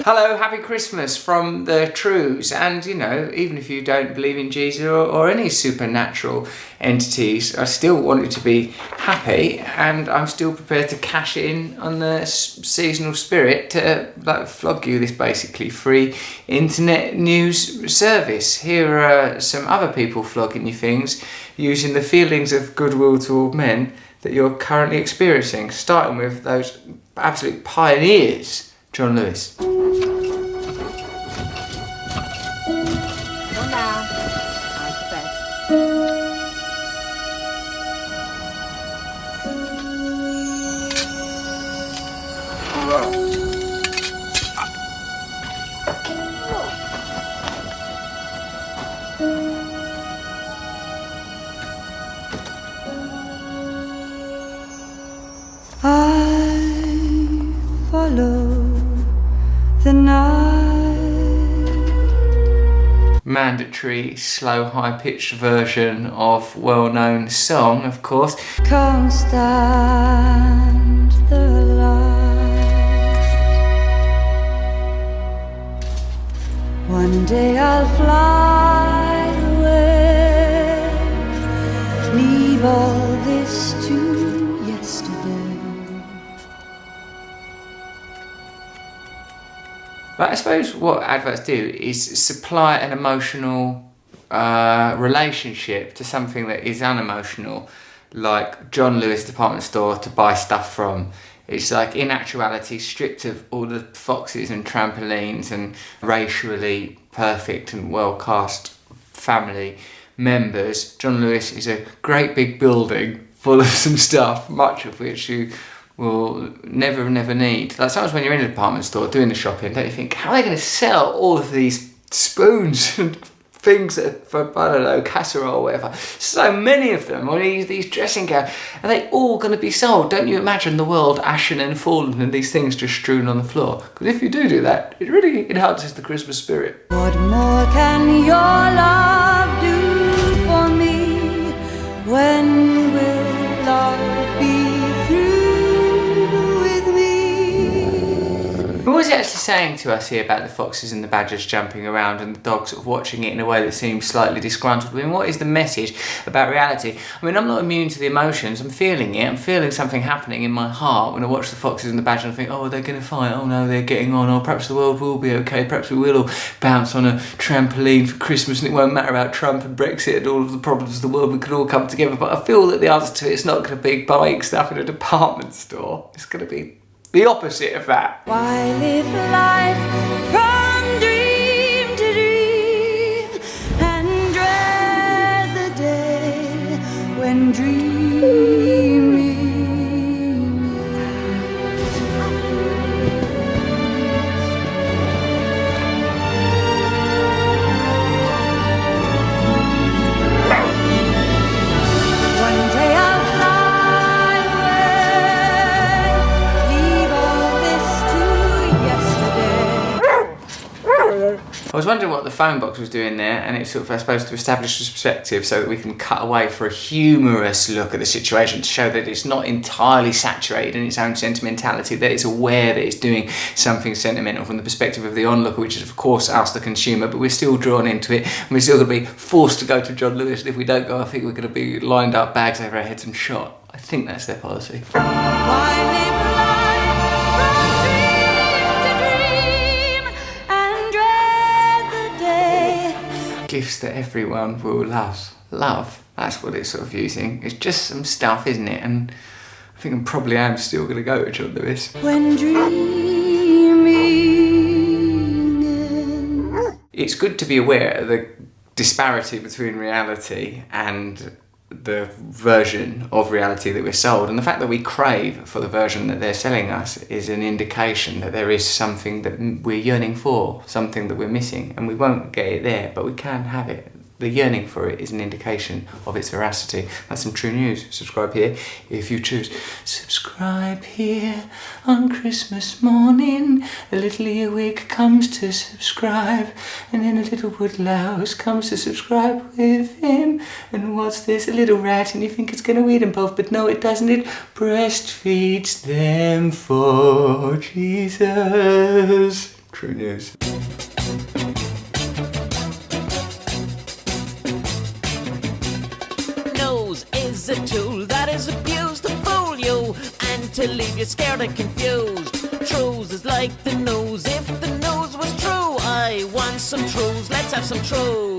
Hello, happy Christmas from the Trews. And you know, even if you don't believe in Jesus or any supernatural entities, I still want you to be happy, and I'm still prepared to cash in on the seasonal spirit to flog you this basically free internet news service. Here are some other people flogging you things using the feelings of goodwill toward men that you're currently experiencing, starting with those absolute pioneers, John Lewis. I follow the night. Mandatory, slow, high-pitched version of well-known song, of course. Can't stand the light. One day I'll fly away, leave all this to yesterday. But I suppose what adverts do is supply an emotional relationship to something that is unemotional, like John Lewis department store to buy stuff from. It's like, in actuality, stripped of all the foxes and trampolines and racially perfect and well-cast family members. John Lewis is a great big building full of some stuff, much of which you will never need. Like sometimes when you're in a department store doing the shopping, don't you think, how are they going to sell all of these spoons and things that for, I don't know, casserole or whatever? So many of them, or these dressing gowns, are they all going to be sold? Don't you imagine the world ashen and fallen and these things just strewn on the floor? Because if you do that, it really enhances the Christmas spirit. What more can your love do for me? When will love be through with me? What was he actually saying to us here about the foxes and the badgers jumping around and the dogs sort of watching it in a way that seems slightly disgruntled? I mean, what is the message about reality? I mean, I'm not immune to the emotions. I'm feeling it. I'm feeling something happening in my heart when I watch the foxes and the badgers and I think, oh, they're going to fight. Oh no, they're getting on. Or perhaps the world will be okay. Perhaps we will all bounce on a trampoline for Christmas and it won't matter about Trump and Brexit and all of the problems of the world. We could all come together. But I feel that the answer to it's not going to be buying stuff in a department store. It's going to be the opposite of that. Why live life from dream to dream and dread the day when dreaming One day I'll fly away, leave all this to yesterday. I was wondering what the phone box was doing there, and it's sort of, I suppose, to establish perspective so that we can cut away for a humorous look at the situation to show that it's not entirely saturated in its own sentimentality, that it's aware that it's doing something sentimental from the perspective of the onlooker, which is of course us, the consumer, but we're still drawn into it, and we're still going to be forced to go to John Lewis, and if we don't go, I think we're going to be lined up, bags over our heads and shot. I think that's their policy. Why live life from dream to dream and dread the day? Gifts that everyone will love. Love, that's what it's sort of using. It's just some stuff, isn't it? And I think I probably am still going to go to John Lewis. When dreaming ends. It's good to be aware of the disparity between reality and the version of reality that we're sold, and the fact that we crave for the version that they're selling us is an indication that there is something that we're yearning for, something that we're missing, and we won't get it there, but we can have it. The yearning for it is an indication of its veracity. That's some true news. Subscribe here if you choose. Subscribe here on Christmas morning. A little earwig comes to subscribe, and then a little woodlouse comes to subscribe with him. And what's this? A little rat, and you think it's going to eat them both, but no, it doesn't. It breastfeeds them for Jesus. True news. Nose is a tool that is abused to fool you and to leave you scared and confused. Trews is like the nose. If the nose was true, I want some trews. Let's have some trews.